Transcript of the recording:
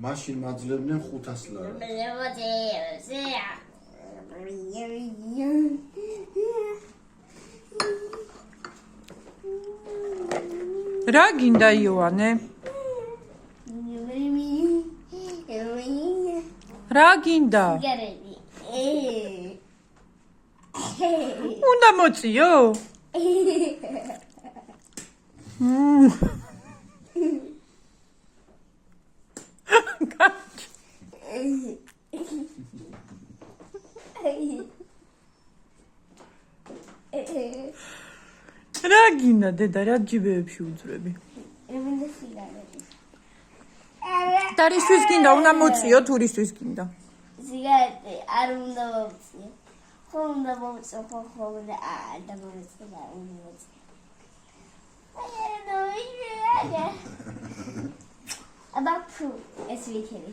მაშინ მაძლევდნენ 500 ლარად. რა გინდა იოანე? რა გინდა? უნდა მოწიო? რა გინდა დედა, რა ჯიბეებში უძვრები? დარისთვის გინდა, უნდა მოწიო, თურისთვის გინდა? სიგარეტი არ უნდა მოვწიო. ხო უნდა მოვწიო, ხო უნდა არ დამოვწიო, არ უნდა მოვწიო. აბა ფუ ეს ვიქერი.